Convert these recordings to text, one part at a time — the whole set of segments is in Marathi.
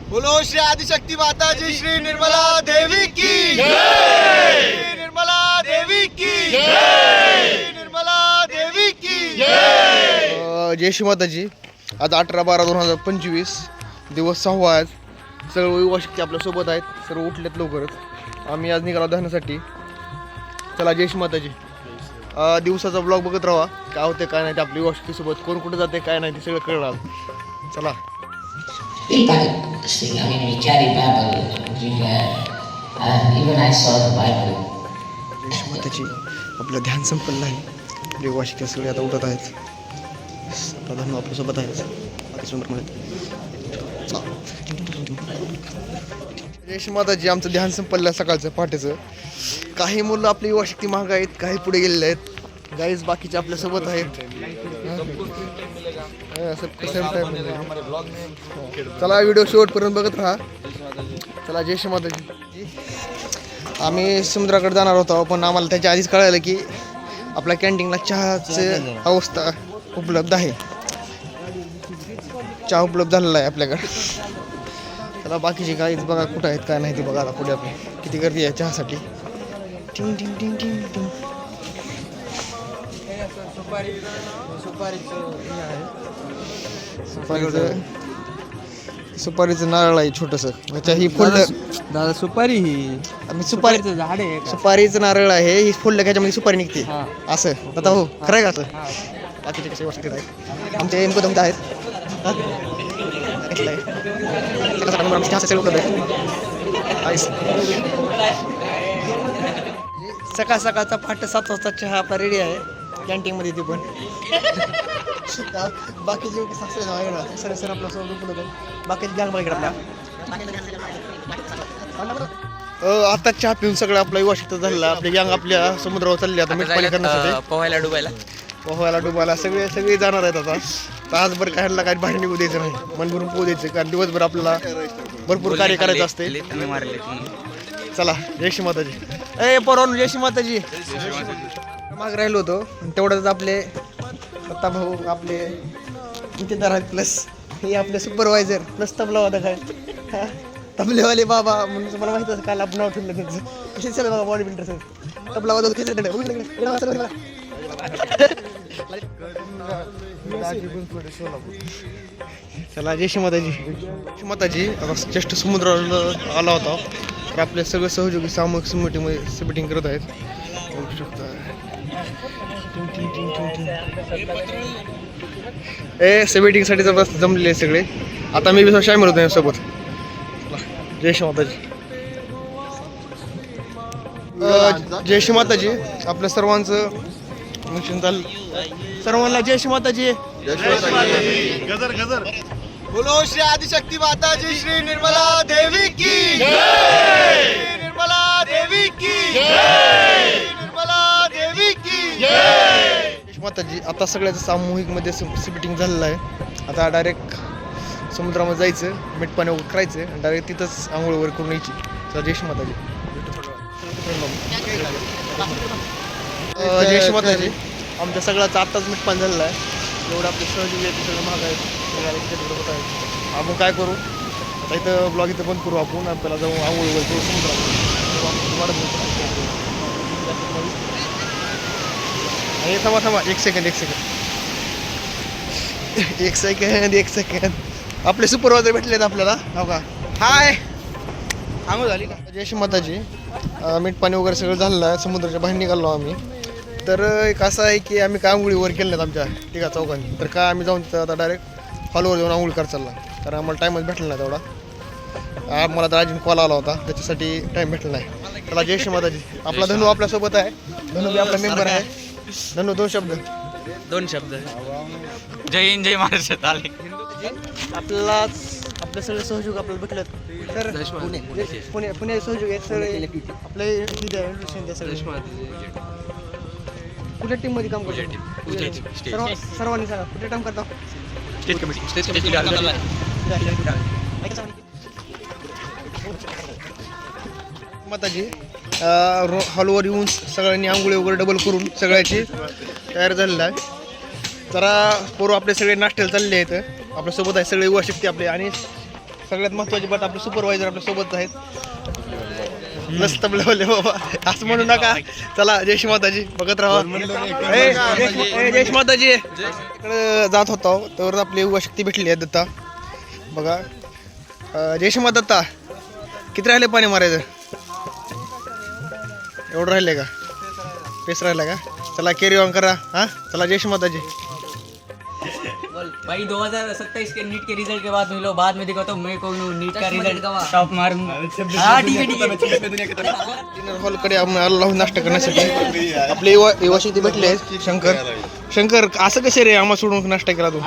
बोलो श्री आदिशक्ती माता जी श्री निर्मला देवी की जय, निर्मला देवी की जय, निर्मला देवी की जय। जय श्री माताजी। आज 18/12/2025 दिवस 6 आहेत. सर्व युवा शक्ती आपल्यासोबत आहेत. सर्व उठलेत लवकरच. आम्ही आज निघालो धावण्यासाठी. चला जय श्री माताजी. दिवसाचा ब्लॉग बघत राहा. काय होते काय नाही ते आपल्या युवा शक्तीसोबत. कोण कुठे जाते काय नाही ते सगळं कळणार. चला. People sing, I mean, we carry Bible everywhere, and even I saw the Bible. जय श्री माताजी. आपलं ध्यान संपन्न आहे. युवा शक्ती सगळे आता उठत आहेत. प्रधान आपल्यासोबत आहेत. अति सुंदर म्हणत. जय श्री माताजी. आमचं ध्यान संपलं सकाळचं पहाटेचं. काही मुलं आपली युवा शक्ती महाग आहेत, काही पुढे गेलेले आहेत. गाईज बाकीचे आपल्यासोबत आहेत. चला व्हिडिओ शेवटपर्यंत बघत राहा. चला जय श्री माताजी. आम्ही समुद्राकडे जाणार होतो पण आम्हाला त्याच्या आधीच कळालं की आपल्या कॅन्टीनला चहाची अवस्था उपलब्ध आहे. चहा उपलब्ध झालेला आहे आपल्याकडे. चला बाकीचे गाईज बघा कुठं आहेत काय नाही ते बघा. आता पुढे आपली किती गर्दी आहे चहासाठी. टिंग टिंग टिंग टिंग टिंग. सुपारीचं नारळ आहे छोटंसं. अच्छा ही फोल्डर दादा सुपारी ही आम्ही सुपारीचं झाड आहे सुपारीचं नारळ आहे. ही फोल्डर ह्याच्यामध्ये सुपारी निघते असं. आता हो खरं आहे का असं? बाकीचे कसे गोष्टी आहेत आमचे मुकदम आहेत. सकाळ सकाळचा पहाटे 7 वाजता चहा आपला रेडी आहे कॅन्टीनमध्ये. ती पण बाकीचे सर सर आपला बाकीचे गॅंग बघा आपल्या. आता चहा पिऊन सगळं आपला युवा शक्ती झालेला. आपली गॅंग आपल्या समुद्रावर चालली आता मीठ पाणी करण्यासाठी. पोहायला डुबायला सगळे जाणार आहेत आता. तासभर कायला काही बाहेर निघू द्यायचं नाही. मन भरून पोहू द्यायचं कारण दिवसभर आपल्याला भरपूर कार्य करायचं असते. चला जय श्री माताजी. ए पोरांनो जय श्री माताजी. माग राहिलो होतो तेवढ्याच आपले स्वतः भाऊ आपले इंतेदार आहेत प्लस हे आपले सुपरवायझर प्लस तबला होता काय तबलेवाले बाबा म्हणून मला माहिती असं काल आपण नाव ठेवलं त्यांचं. कसे चला बाबा बॉडी बिल्डर सर तबला वाजवत चला जय श्री माताजी. श्री माताजी. आता जस्ट समुद्राला आला होता तर आपले सगळे सहयोगी सामूहिक समितीमध्ये समिटिंग करत आहेत. बघू शकता. ए समिटिंगसाठी जबरदस्त जमलेले सगळे. आता मी बी शामिल होतो सोबत. जय श्री माताजी. जय श्री माताजी. आपल्या सर्वांचं फंक्शन चाललं. सर्वांना जय श्री माताजी. गजर गजर. बोलो श्री आदिशक्ती माता जी श्री निर्मला देवी की जय, निर्मला देवी की जय, निर्मला देवी की जय. माताजी. आता सगळ्याचं सामूहिक मध्ये सिटिंग झालेलं आहे. आता डायरेक्ट समुद्रामध्ये जायचं, मीठ पाणी वगैरे करायचं आणि डायरेक्ट तिथंच आंघोळ वगैरे करून यायची. तर जय श्री माताजी. जय श्री माताजी. आमच्या सगळ्याचं आत्ताच मीठ पाणी झालेलं आहे. एवढं आपले सहयोगी आहेत सगळं महाग आहेत. आपण काय करू आता इथं ब्लॉग इथं बंद करू. आपण आपल्याला जाऊ आंघोळ वगैरे करू समुद्रात. थांबा एक सेकंड. आपले सुपरवायझर भेटलेत आपल्याला. हो का हाय आंघोळ झाली का? जय श्री माताजी. मीठ पाणी वगैरे सगळं झालेलं आहे. समुद्राच्या बाहेर निघालो आम्ही. तर एक असं आहे की आम्ही काय आंघोळी वगैरे केल्या नाहीत आमच्या तिघा चौघांनी. तर काय आम्ही जाऊन तिथं आता डायरेक्ट हॉलवर जाऊन आंघोळी कर चालला कारण आम्हाला टाईमच भेटला नाही तेवढा. मला तर अजून कॉल आला होता त्याच्यासाठी टाईम भेटला नाही. त्याला जय श्री माताजी. आपला धनु आपल्यासोबत आहे. धनु बी आपला मेंबर आहे. धनु दोन शब्द जय हिंद जय महाराष्ट्र. आपल्याला आपले सगळे सहयोग आपल्याला भेटलेत. तर पुणे सहयोग आहेत सगळे आपले सगळे. कुठल्या टीम मध्ये काम करतो? सर्वांनी सांगा कुठे काम करता? माताजी. हॉलवर येऊन सगळ्यांनी आंघोळी वगैरे डबल करून सगळ्याची तयार झालेला आहे. जरा पोरं आपले सगळे नाश्त्याला चालले आहेत. आपल्यासोबत आहे सगळे युवा शक्ती आपले आणि सगळ्यात महत्वाची बात आपले सुपरवायझर आपल्या सोबत आहेत. मस्त बोलले बाबा असं म्हणू नका. चला जय श्री माताजी बघत राहा. जय श्री माताजी. इकडे जात होता तर आपली युवा शक्ती भेटली आहे दत्ता बघा. जय श्री माता दत्ता. किती राहिले पाणी मारायचं? एवढं राहिले का? पेस राहिला का? चला कॅरी ऑन करा. हां चला जय श्री माताजी. भाई 2027 के नीट के रिजल्ट के बाद मिलो. बाद में दिखाता हूँ मैं कौन हूँ. नीट का रिजल्ट टॉप मारूंगा. हाँ ठीक है ठीक है. डिनर हॉलकडे आलो नाश्ता करण्यासाठी. आपले युवा शक्ती भेटले आहेत. शंकर असं कसे रे आम्हाला सोडून नाश्ता केला तू?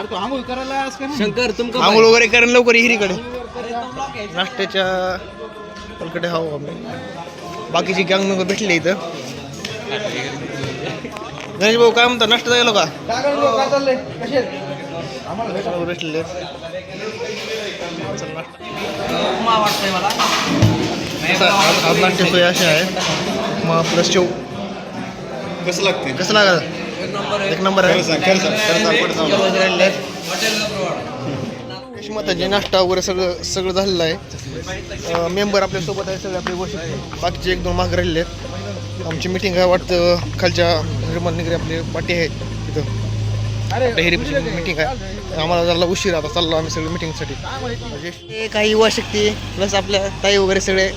शंकर तुमको आंघोळ वगैरे करेन लवकर हिरीकडे. नाश्त्याच्या हॉलकडे हाव आम्ही. बाकीची गँग नको भेटले इथं. गणेश भाऊ काय म्हणता? नाश्ता झाला का? भेटलेले उपमा वाटतंय मला. आज नाश्ते सोय अशी आहे. मग प्लस शेव कसं लागते? कसं लागत? एक नंबर आहे. माताजी नाश्ता वगैरे सगळं झालेलं आहे. मेंबर आपल्यासोबत आहे सगळे आपले गोष्टी. बाकीचे 1-2 माग राहिलेले आहेत. आमची मिटिंग आहे वाटतं खालच्या निर्मल निगरे आपले पाठी आहेत तिथं. डेअरीची मिटिंग आहे. आम्हाला झाला उशीर. आता चाललो आम्ही सगळे मिटिंगसाठी. म्हणजे काही युवा शक्ती प्लस आपल्या ताई वगैरे सगळे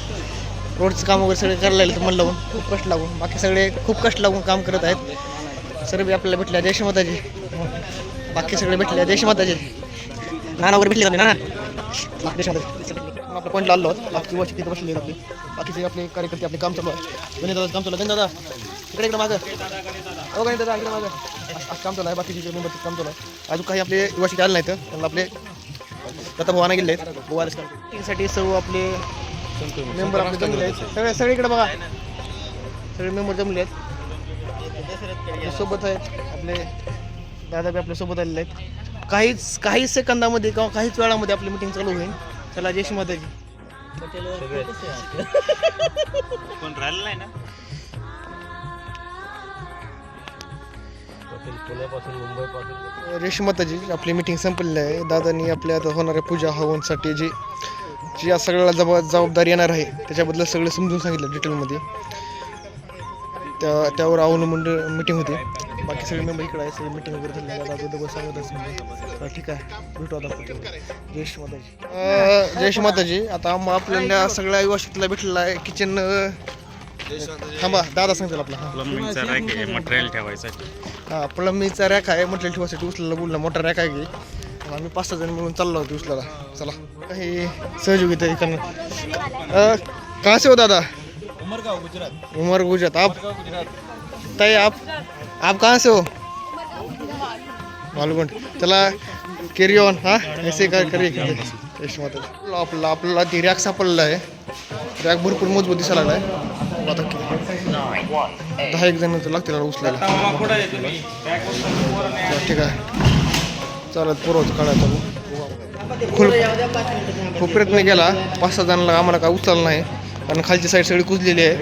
रोडचं काम वगैरे सगळे करायला लागले. मन लावून खूप कष्ट लागून बाकी सगळे खूप कष्ट लागून काम करत आहेत. सर्व आपल्याला भेटल्या जय श्री माताजी. बाकी सगळे भेटले जय श्री माताजी. नाना वगैरे भेटले ना जय श्री माताजी. आपल्या पॉईंटला आलो आहोत. बाकी युवा शक्ती तिथे बसलेली आपली. बाकीचे आपले कार्यकर्ते आपले काम चालू आहे. गणित काम चालू आहे. दादा इकडे मागं. हो गणित दादा इकडे मागं. आज काम चालू आहे. बाकीचे मेंबरचे काम चालू आहे. अजून काही आपले युवा शक्ती आले नाहीत. त्यांना आपले दत्ता भवाना गेले आहेत. गोवासाठी सर्व आपले मेंबर आपले जमले आहेत. सगळीकडे बघा सगळे मेंबर जमले आहेत. सोबत आहेत आपले दादा बी आपल्या सोबत आलेले आहेत. काही सेकंदामध्ये किंवा काहीच वेळामध्ये आपली मीटिंग चालू होईल. चला जय श्री माताजी. कोण राहिलं नाही ना? जय श्री माताजी. आपली मीटिंग संपलेली आहे. दादांनी आपल्या आता होणाऱ्या पूजा हवनसाठी जी या सगळ्याला जबाबदारी येणार आहे त्याच्याबद्दल सगळं समजून सांगितलं डिटेलमध्ये. त्यावर अवलंबून मीटिंग होती. बाकी सगळे मेंबर इकडे आहे. सगळे मीटिंग वगैरे झाली. दादा सांगत असं ठीक आहे भेटू आता. जय श्री माताजी. जय श्री माताजी. आता आपल्याला सगळ्या युवा शक्तीला भेटलेला आहे किचन. थांबा दादा सांगतील आपला. प्लंबिंगचा रॅक आहे मटेरियल ठेवायसाठी. हां प्लंबिंगचा रॅक आहे. मटेरियल ठेवायसाठी उचलायला बोलला. मोठा रॅक आहे की आम्ही 5-6 जण मिळून चाललो होतो उचलायला. चला काही सहयोगी तरी करणार. कहाँ से हो दादा? उमर गुजरात. आप ताई आप कहाँ से हो? मालगुंड. चला कॅरी ऑन. हां ऐसे काय करूया. आपल्याला ती रॅक सापडलेला आहे. रॅक भरपूर मजबूत दिसायला लागला आहे. आता 10-1 जण लागतील उचलायला. ठीक आहे चालत पुरवत काढायचा. खूप प्रयत्न केला. 5-6 जणांना आम्हाला काय उचललं नाही कारण खालची साईड सगळी कुजलेली आहे.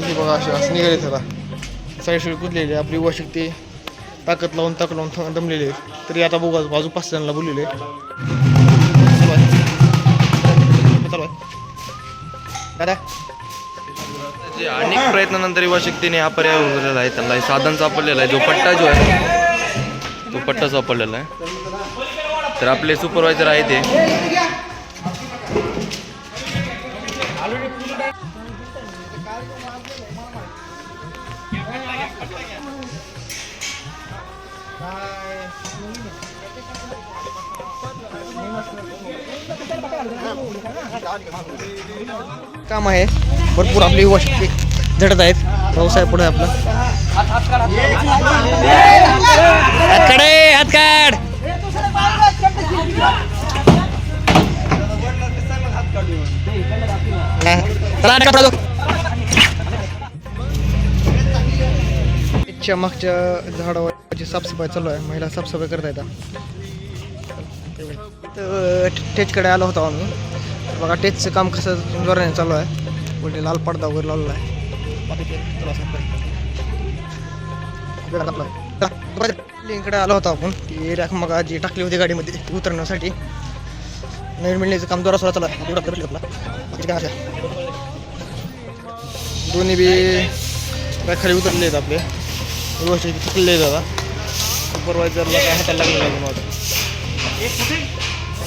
हे बघा असं निघाले त्याला साईड सगळी कुजलेली आहे. आपली युवा शक्ती ताकद लावून दमलेली आहे. तरी आता बघू बाजू 5 जणांना बोललेले दादा. अनेक प्रयत्नानंतर युवा शक्तीने हा पर्याय उरलेला आहे. त्यांना साधन सापडलेला आहे. जो पट्टा जो आहे तो पट्टा सापडलेला आहे. तर आपले सुपरवायझर आहे ते काम आहे भरपूर. आपली युवा शक्ती झटत आहेत. व्यवसाय पुढे आपला. हात काढ. मागच्या झाडावरची साफसफाई चालू आहे. महिला साफसफाई करता येतात. टेचकडे आलो होतो आम्ही. बघा टेचचं काम कसं जोराने चालू आहे. पुढे लाल पडदा वगैरे लावलेला आहे. इकडे आलो होतो आपण. ती रॅक मग जी टाकली होती गाडीमध्ये उतरण्यासाठी नवीन मिळण्याचं काम जोरात सुरू चालू आहे. भेटले आपला बाकीचे काय अशा दोन्ही बी काय खाली उतरले आहेत आपले व्यवस्थित चुकले आहेत आता. सुपरवायझरला काय हाताला लागलं नाही माझं.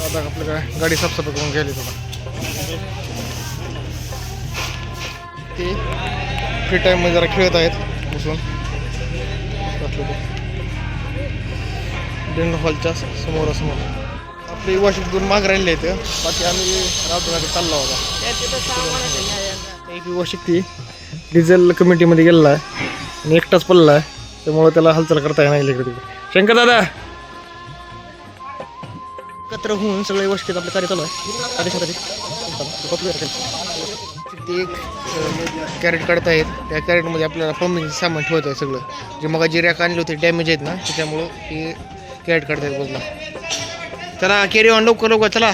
आता आपलं काय गाडी साफसफाई करून घ्यायली आता. ते फ्री टाईममध्ये जरा खेळत आहेत बसून डेंग हॉलच्या समोरासमोर. आपले युवाशिक माग राहिले आहेत. बाकी आम्ही रावतून चालला होता. एक युवाशिक ती डिझेल कमिटीमध्ये गेलेला आहे आणि एकटाच पडला आहे त्यामुळे त्याला हालचाल करता येणार नाही इकडे तिकडे. शंकर दादा एकत्र होऊन सगळे युवाशिक आपलं कार्य चालू आहे. ते एक कॅरेट काढत आहेत. त्या कॅरेटमध्ये आपल्याला प्लंबिंगचं सामान ठेवत आहे सगळं. जे मग जे रॅक आणले होते डॅमेज आहेत ना त्याच्यामुळं ते कॅरेट काढत आहेत बाजूला. चला कॅरी ऑन लवकर लवकर चला.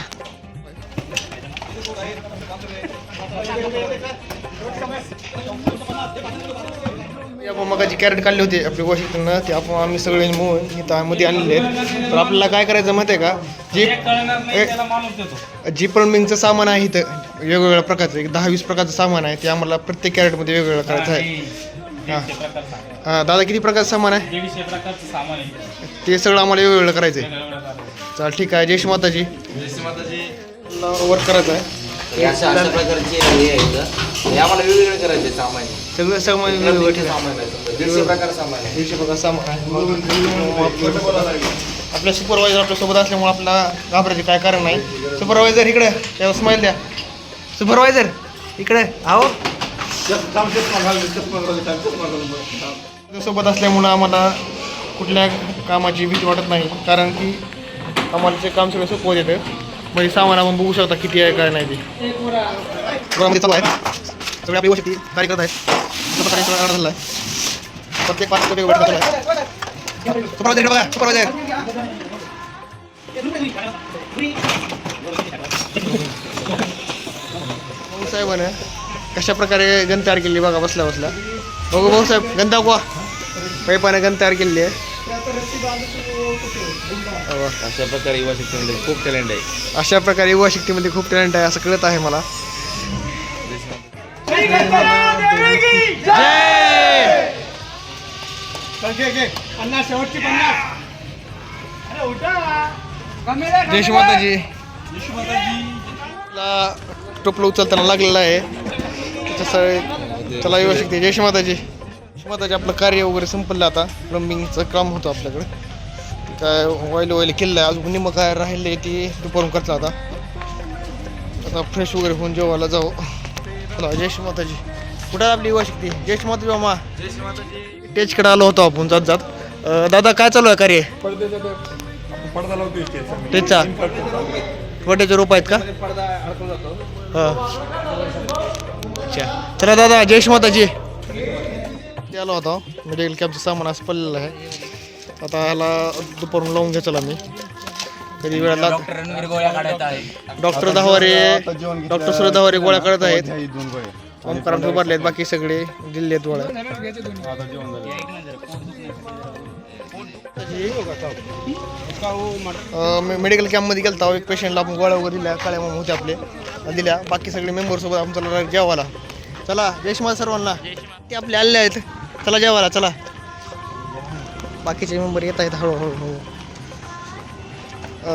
आपण मग जे कॅरेट काढले होते आपल्या वॉशिंग्टननं ते आपण आम्ही सगळे मिळून इथं मध्ये आणलेले आहेत. तर आपल्याला काय करायचं माहिती आहे का जी प्लंबिंगचं सामान आहे इथं वेगवेगळ्या प्रकारचं 10-20 प्रकारचं सामान आहे ते आम्हाला प्रत्येक कॅरेटमध्ये वेगवेगळं करायचं आहे. हां दादा किती प्रकारचं सामान आहे? 150 प्रकारचं सामान आहे ते सगळं आम्हाला वेगवेगळं करायचं आहे. चल ठीक आहे. जय माताजी वर्क करायचं आहे. अशा प्रकारचे हे आहे आम्हाला वेगवेगळे करायचे सामान सगळं सामान वेगवेगळं सामान आहे 150 प्रकार सामान आहे 150 प्रकार सामान आहे. आपल्या सुपरवायझर आपल्यासोबत असल्यामुळे आपल्याला घाबरायचे काय कारण नाही. सुपरवायझर इकडे त्याला स्माईल द्या. सुपरवायझर इकडे आहो. सोबत असल्यामुळं आम्हाला कुठल्या कामाची भीती वाटत नाही कारण की आम्हाला ते काम सगळं सोपं येतं. म्हणजे सामान आपण बघू शकता किती आहे काय नाही ते घरामध्ये चालू आहे. सगळे आपली व्यवस्थित कार्य करत आहेत. झाला आहे प्रत्येक पाच वेगवेगळं चालू आहे. सुपरवायझर बघा सुपरवायझर भाऊसाहेबानं कशा प्रकारे गण तयार केली बघा बसल्या बसल्या. बघू भाऊसाहेब गण दाखवा. पैपाने गण तयार केलेली आहे. अशा प्रकारे युवा शक्तीमध्ये खूप टॅलेंट आहे. अशा प्रकारे युवा शक्तीमध्ये खूप टॅलेंट आहे असं कळत आहे मला. जय माताजी. टोपलं उचलताना लागलेलं आहे त्याला युवा शक्ती. जय माताजी. माताजी आपलं कार्य वगैरे संपलं. आता प्लंबिंगचं काम होतं आपल्याकडे. काय वायलं केलं आहे अजून निमं काय राहिले ती दुपारून करता. आता फ्रेश वगैरे होऊन जेवायला जाऊ. चला जय माताजी. कुठं आपली युवा शक्ती? जय माताजी मामा. टेजकडे आलो होतो आपण जात जात. दादा काय चालू आहे कार्य? टेजचा पडद्याचे रोप आहेत का? हां अच्छा. चला दादा जय माताजी. ते आलो होता मेडिकल कॅबचं सामान असं पडलेलं आहे. आता ह्याला दुपारून लावून घ्या. चला मी कधी वेळाला डॉक्टर सुरज दहावारे गोळ्या काढत आहेत. ओमकारांत उभारले आहेत. बाकी सगळे दिल्ली आहेत गोळ्या. मेडिकल कॅम्पमध्ये गेलता. एक पेशंटला आपण गोळ्या वगैरे दिल्या काळ्या म्हणून होते आपले दिल्या. बाकी सगळे मेंबरसोबत आपण चला जेवायला. चला जय श्री सर्वांना. ते आपले आलेले आहेत. चला जेवायला चला. बाकीचे मेंबर येत आहेत हळूहळू.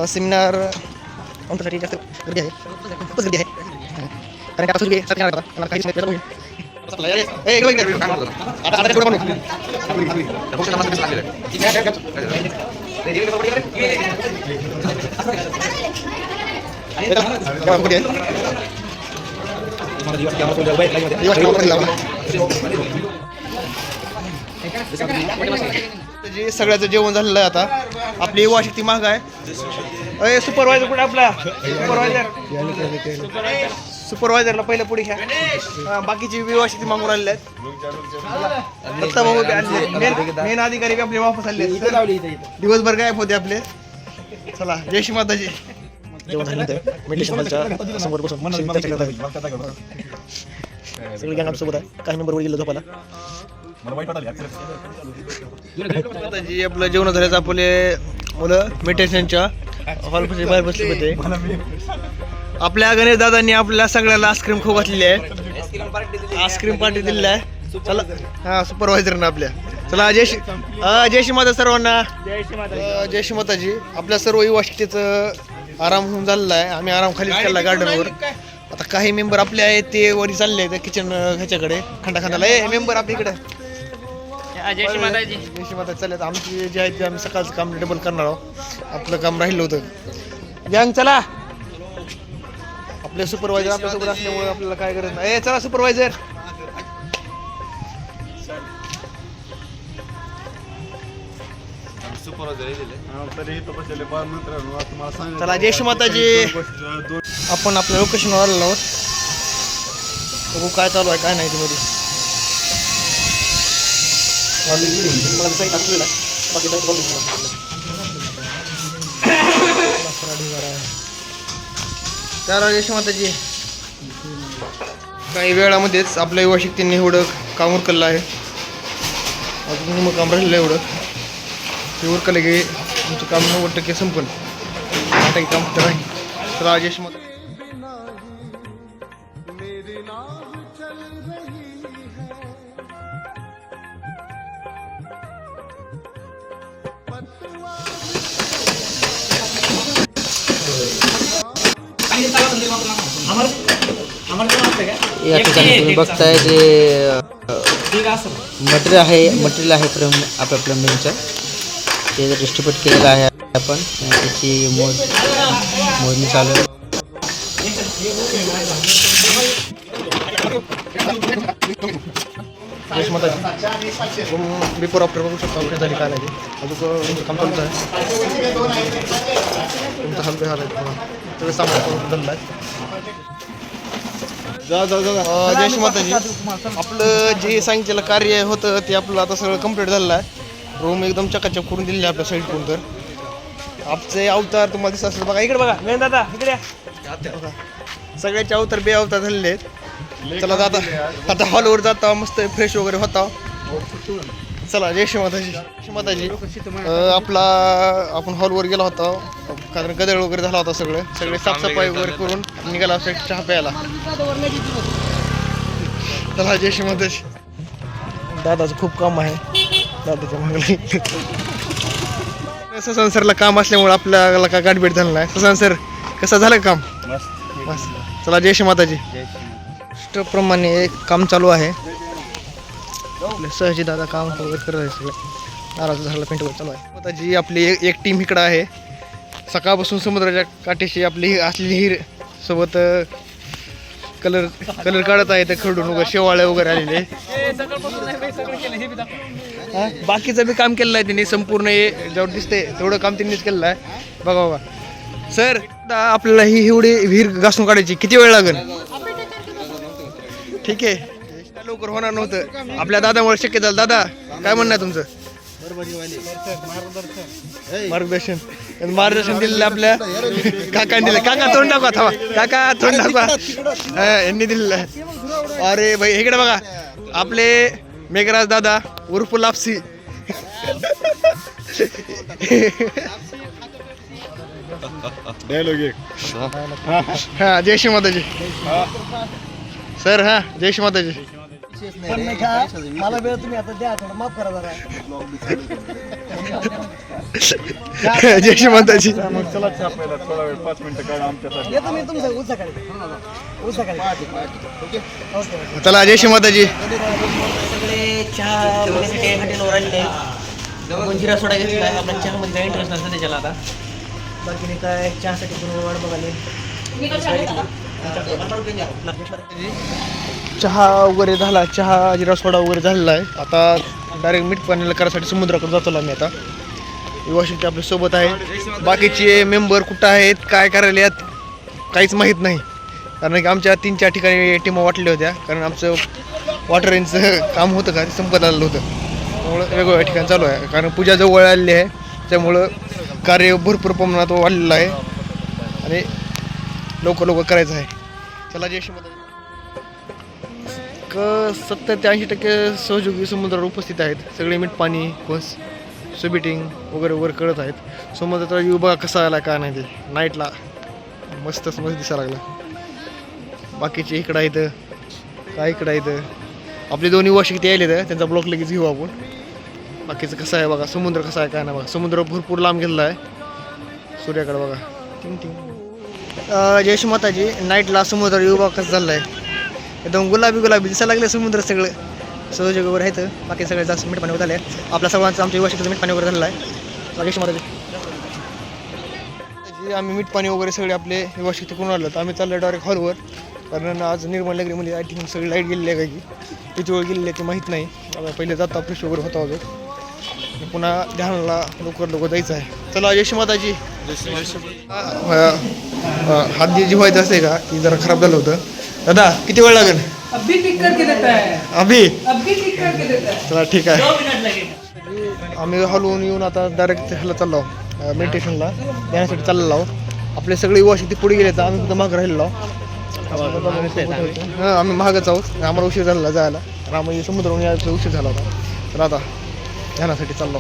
सेमिनार आमच्यासाठी जास्त गर्दी आहे. खूपच गर्दी आहे कारण की आता सुरू जे सगळ्याचं जेवण झालेलं आहे. आता आपली युवा शक्ती महाग आहे. अरे सुपरवायझर कुठे आपला? सुपरवायझरला पहिलं पुढे घ्या. बाकीची युवा शक्ती मागून राहिलेले आहेत. दत्ता भाऊ मेन अधिकारी बी आपले वापस आले. दिवसभर गायब होते आपले. चला जय श्री माताजी. जेवण झाल्यानंतर मेडिटेशन हॉलच्या समोर बसून सगळी गँग सोबत आहे. काही मेंबर वर गेलो झोपायला. माताजी आपलं जेवण झाल्याचं आपले मुलं मेडिटेशनच्या हॉलपाशी बाहेर बसले होते. आपल्या गणेश दादांनी आपल्या सगळ्याला आईस्क्रीम खाऊ घातलेली आहे. आईस्क्रीम पार्टी दिलेली आहे. चला हा सुपरवायझर ना आपल्या. चला जय श्री माता सर्वांना. जय श्री माताजी. आपल्या सर्व युवा शक्तीचं आराम होऊन झालेला आहे. आम्ही आराम खालीच केला गार्डनवर. आता काही मेंबर आपले आहेत ते वरी चालले आहेत किचन ह्याच्याकडे खंडाखंडाला. मेंबर आपल्या इकडे जय श्री माता चालले. आमची जे आहेत ते आम्ही सकाळचं काम डबल करणार आहोत. आपलं काम राहिलं होतं. गँग चला. आपले सुपरवायझर आपल्यासोबत असल्यामुळे आपल्याला काय गरज नाही. चला सुपरवायझर. चला जय श्री माताजी. आपण आपल्या लोकेशनवर आलेलो आहोत. बघू काय चालू आहे काय नाही मध्ये. चला जय श्री माताजी. काही वेळामध्येच आपल्या युवा शक्तींनी एवढं काम उरकलं आहे. अजून मग काम राहिलं एवढं ते उरकलं की आमचं काम 90% संपलं. आता काम तर आहे. चला जय श्री माता. या ठिकाणी तुम्ही बघताय जे मटेरियल आहे आपल्या प्लंबिंगचं ते डिस्ट्रीब्यूट केलेलं आहे. आपण त्याची मोजणी चालू आहे. बिफोर आफ्टर बघू शकतो आपल्या झाली काय नाही. अजून काम चालतं आहे. तुमचं हलके हाल आहे सगळं सामान धंदा आहे. जय श्री माताजी. आपलं जे सांगितलेलं कार्य होतं ते आपलं आता सगळं कम्प्लीट झालेलं आहे. रूम एकदम चकाचक करून दिलेली आहे आपल्या साईडकडून. तर आमचे अवतार तुम्हाला दिसत असेल. बघा इकडे. बघा नाही दादा इकडे. सगळ्याचे अवतार अवतार झालेले आहेत. चला दादा आता हॉलवर जाता मस्त फ्रेश वगैरे होता. चला जय श्री माताजी. श्री माताजी. आपण हॉलवर गेला होता कारण गदळ वगैरे झाला होता. सगळे साफसफाई वगैरे करून निघाला चहा प्यायला. चला जय श्री माताजी. दादाचं खूप काम आहे. दादाच्या मागणी ससान सरला काम असल्यामुळे आपल्याला काय गाठभेट झालं नाही. ससान सर कसं झालं काम? मस्त. चला जय श्री माताजी. प्रमाणे काम चालू आहे. सहजी दादा काम वगैरे करत आहे. सगळं नाराज झाला पेंट वगैरे चालू आहे. माताजी आपली एक टीम इकडं आहे. सकाळपासून समुद्राच्या काठीशी आपली असलेली हिर सोबत कलर काढत आहे. ते खरडून वगैरे शेवाळे वगैरे आलेले. बाकीचं बी काम केलेलं आहे त्यांनी संपूर्ण. जेवढं दिसते तेवढं काम त्यांनीच केलेलं आहे. बघा बघा सर आपल्याला ही एवढी विहीर घासून काढायची किती वेळ लागेल? ठीक आहे लवकर होणार नव्हतं. आपल्या दादामुळे शक्य झालं. दादा काय म्हणणं आहे तुमचं? मार्गदर्शन दिलेलं आपल्या काकांनी दिलं. काका तोंड दाखवा. थांबा काका तोंड दाखवा. यांनी दिलेलं आहे. अरे भाई इकडे बघा आपले मेघराज दादा उर्फ लापसी. हा जय श्री माताजी. सर हा जय श्री माताजी. मला वेळ तुम्ही आता द्या थोडं माफ करा जरा. जय श्री माताजी. चला चहा प्यायला थोडा वेळ 5 मिनिटं काढा आमच्यासाठी. चला जय श्री माताजी. सगळे चहा पिण्यासाठी हॉटेलवर आलेले आहेत. आपण जिरा सोडा घेतला आहे. आपल्या चहामध्ये काही इंटरेस्ट नसतं त्याच्याला. आता बाकी काय चहासाठी पूर्ण वाट बघाले. चहा वगैरे झाला. चहा जिरा सोडा वगैरे झालेला आहे. आता डायरेक्ट मीठ पाण्याला करायसाठी समुद्राकडे जातो आम्ही. आता युवा शक्ती आपल्या सोबत आहे. बाकीचे मेंबर कुठं आहेत काय करायला यात काहीच माहीत नाही. कारण की आमच्या 3-4 ठिकाणी टीमा वाटल्या होत्या. कारण आमचं वॉटर रेंजचं काम होतं का संपत आलेलं होतं. त्यामुळं वेगवेगळ्या ठिकाणी चालू आहे. कारण पूजा जवळ आलेली आहे त्यामुळं कार्य भरपूर प्रमाणात वाढलेलं आहे आणि लवकर करायचं आहे. चला जय श्री माता. 70 ते 80% सहयोगी समुद्रावर उपस्थित आहेत. सगळे मीठ पाणी बस सुबिटिंग वगैरे करत आहेत. समुद्राचा व्ह्यू बघा कसा आला का नाही ते नाईटला मस्तच मस्त दिसायला लागला. बाकीचे इकडं आहेत, काय इकडं आहेत. आपले दोन्ही वशिकते यायले तर त्यांचा ब्लॉक लगेच घेऊ आपण. बाकीचं कसं आहे बघा, समुद्र कसा आहे काय ना बघा. समुद्र भरपूर लांब गेलेला आहे सूर्याकडे बघा. टिंग टिंग. जयश माताजी नाईटला समुद्र युवा कसं चालला आहे, एकदम गुलाबी गुलाबी दिसायला लागले समुद्र सगळं. सहज वगैरे आहेत, बाकी सगळे जास्त मीठ पाणी झालं आहे. आपल्या सर्वांचं आमच्या युवाशिकचं मीठ पाणी वगैरे झालेलं आहे. जयश माताजी आम्ही मीठ पाणी वगैरे सगळे आपले युवाशिक करून आलो तर आम्ही चाललो डायरेक्ट हॉलवर. कारण आज निर्मल नगरीमध्ये आय थिंक सगळी लाईट गेलेली आहे, काही किती वेळ गेलेली आहे ते माहीत नाही. आता पहिले जाता फ्रेश वगैरे होता अजून, पुन्हा ध्यानाला लवकर जायचं आहे. चला जय श्री माताजी. हात जी व्हायचं असते का ती जरा खराब झालं होतं. दादा किती वेळ लागेल? अभि चला ठीक आहे. आम्ही हलवून येऊन आता डायरेक्ट ह्याला चाललो मेडिटेशनला ध्यानासाठी चाललेलो आहोत. आपले सगळे युवा शक्ती पुढे गेले तर आम्ही फक्त मागं राहिलेलो आहोत. आम्ही महागच आहोत, आम्हाला उशीर झाला जायला. आम्ही समुद्रावरून यायचा उशीर झाला होता. तर आता ध्यानासाठी चाललो.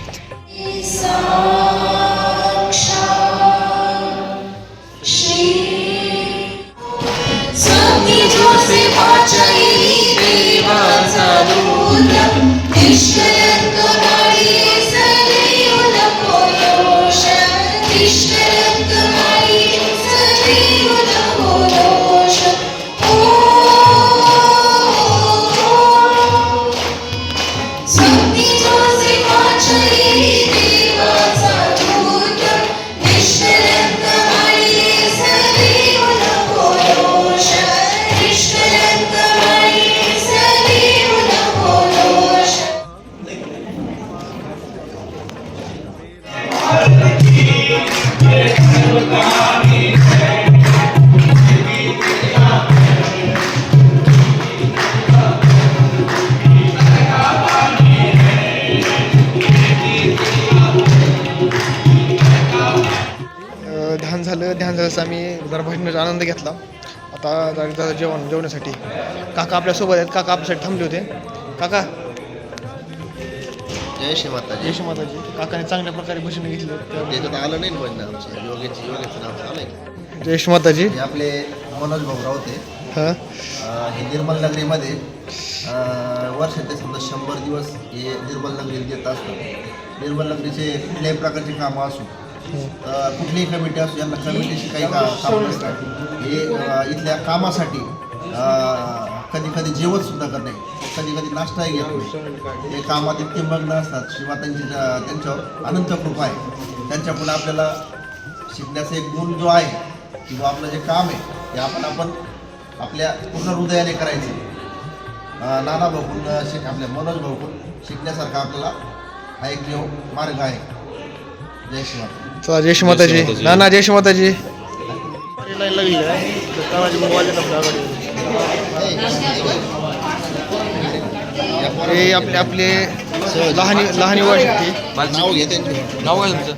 ध्यान झालं आम्ही जरा भजनाचा आनंद घेतला. आता जरा जेवण्यासाठी काका आपल्यासोबत आहेत. काका आपल्यासाठी थांबले होते. काका जय श्री माताजी. जय श्री माताजी. काकाने चांगल्या प्रकारे भजन घेतलं. त्याच्यात आलं नाही पण आमचं योगेचं नाव आलंय. जय श्री माताजी. हे आपले मनोज भाऊ होते. हां हे निर्मल नगरीमध्ये वर्षाचे समजा 100 दिवस हे निर्मल नगरीत येत असतात. निर्मल नगरीचे कुठल्याही प्रकारचे कामं असो, कुठलीही कमिटी असो, यांना कमिटीशी काही काम नसतात. हे इथल्या कामासाठी कधी कधी जेवणसुद्धा करणे, कधी कधी नाश्ताही घेत नाही. हे कामात इतके मग्न असतात. श्रीमातांची त्यांच्यावर अनंत कृपा आहे. त्यांच्यापुढे आपल्याला शिकण्याचा एक गुण जो आहे किंवा आपलं जे काम आहे ते आपण आपल्या पूर्ण हृदयाने करायचं. नाना भाऊकून आपल्या मनोज भाऊकून शिकण्यासारखा आपल्याला हा एक जो मार्ग आहे. जय श्री माता. चला जय श्री माताजी. नाना जय श्री माताजी. लाईन लागली आहे तानाजी मोबाईल आपल्या गाडी. हे आपले लहान युवा शक्ती. नाव घे त्यांचे. नाव काय तुमचं?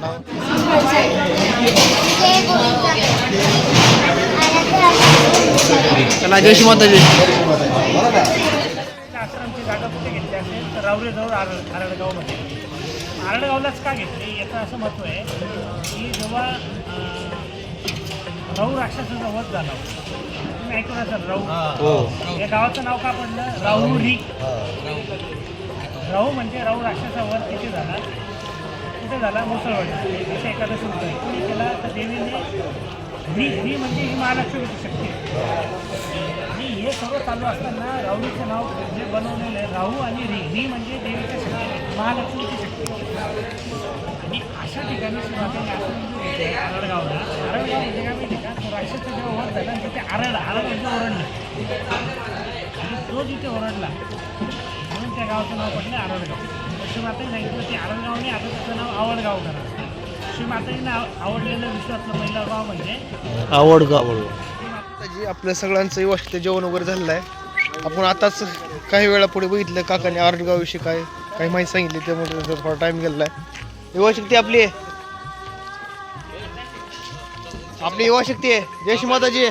चला जय श्री माताजी. आश्रमची जागा कुठे घेतली असेल तर रावरेजवळ आरडगावमध्ये. आरडगावलाच का घेतली याचं असं महत्त्व आहे की जेव्हा राहू राक्षसाचा वध झाला होता, तुम्ही ऐकून असाल राहू. या गावाचं नाव का पडलं? राहुरी. राहू म्हणजे राहू राक्षसाचा वध किती झाला? कुठे झाला? मुसळवाडी. अशा एकादशी होतं. कोणी केला तर देवीने ही म्हणजे ही महालक्ष्मीची शक्ती आहे. आणि हे सर्व चालू असताना राहुरीचं नाव जे बनवलेलं आहे राहू आणि री म्हणजे देवीच्या शक्ती, महालक्ष्मीची शक्ती. आणि अशा ठिकाणी सुरुवातीला आरडगावला आरडगाव म्हणजे काय माहिती का? तो राक्षसचा जेव्हा वध झाला तर ते आरड म्हणजे ओरडलं. आणि तो जिथे ओरडला म्हणून त्या गावाचं नाव पडलं आरडगाव. श्रीमाताने सांगितलं की आरडगावने आता त्याचं नाव आवडगाव करा. श्रीमाताजींना आवडलेलं विश्वातलं पहिलं गाव म्हणजे आवडगाव. आपल्या सगळ्यांचं व्यवस्थित जेवण वगैरे झालेलं आहे. आपण आताच काही वेळापुढे बघितलं काकाने आरडगावविषयी काही माहिती सांगितली, त्यामुळे थोडा टाईम गेलेला आहे. युवा शक्ती आपली युवा शक्ती आहे. जय श्री माताजी.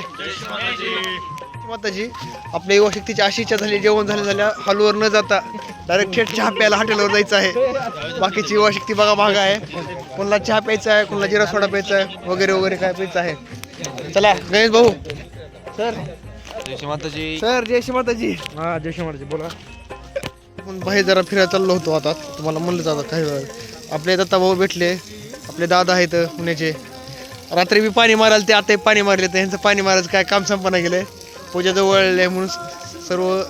माताजी आपल्या युवा शक्तीची अशी इच्छा झाली, जेवण झाल्या हॉलवर न जाता डायरेक्ट थेट चहा प्यायला हॉटेलवर जायचं आहे. बाकीची युवा शक्ती बघा मागं आहे. कोणाला चहा प्यायचा आहे, कोणाला जिरा सोडा प्यायचा आहे, वगैरे काय प्यायचं आहे. चला गणेश भाऊ सर जय माताजी. सर जय श्री माताजी. हा जय श्री माताजी बोला. आपण बाहेर जरा फिरायला चाललो होतो आता तुम्हाला म्हणलं जातं काही वेळ आपले दत्ता भाऊ भेटले आपले दादा आहेत पुण्याचे रात्री बी पाणी मारायला ते आता पाणी मारले तर ह्यांचं पाणी मारायचं काय काम संपन्न गेलंय पूजा जवळ म्हणून सर्व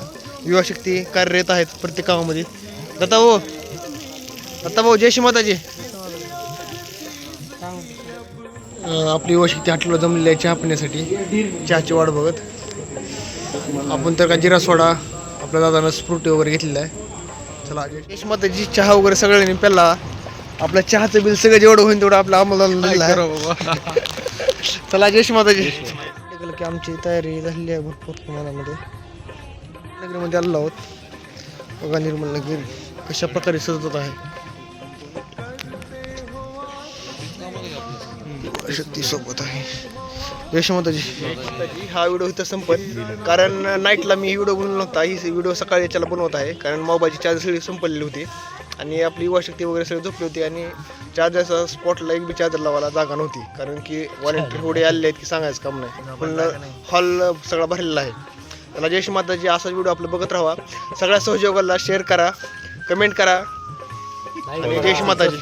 युवा शक्ती कार्यरत आहेत प्रत्येक गावामध्ये. दत्ता भाऊ जय श्री माताजी. आपली युवा शक्ती हॉटेलला जमलेली आहे चहा पिण्यासाठी चहाची वाट बघत आपण तर का जिरा सोडा आपल्या दादानं स्फ्रुटी वगैरे घेतलेला आहे. चला जय श्री माताजी. चहा वगैरे सगळ्यांनी प्याला आपल्या चहाचं बिल सगळं जेवढं होईल तेवढं आपल्या अंमलाला दिलेलं आहे. चला जय श्री माताजी. की आमची तयारी झालेली आहे भरपूर प्रमाणामध्ये नगरीमध्ये आलेलो आहोत बघा निर्मल नगर कशा प्रकारे सजत आहे शक्ती सोबत आहे. जय श्री माताजी. हा व्हिडिओ इथं संपत कारण नाईटला मी व्हिडिओ बनवला नव्हता ही व्हिडिओ सकाळी याच्याला बनवत आहे कारण मोबाईलची चार्ज सगळी संपलेली होती आणि आपली युवा शक्ती वगैरे सगळी झोपली होती आणि चार्जरचा स्पॉटला एक बी चार्जर लावायला जागा नव्हती कारण की व्हॉलेंटियर एवढे आलेले आहेत की सांगायचं काम नाही पण हॉल सगळा भरलेला आहे. त्याला जय श्री माताजी. असाच व्हिडिओ आपलं बघत राहा सगळ्या सहयोगाला शेअर करा कमेंट करा आणि जय श्री माताजी.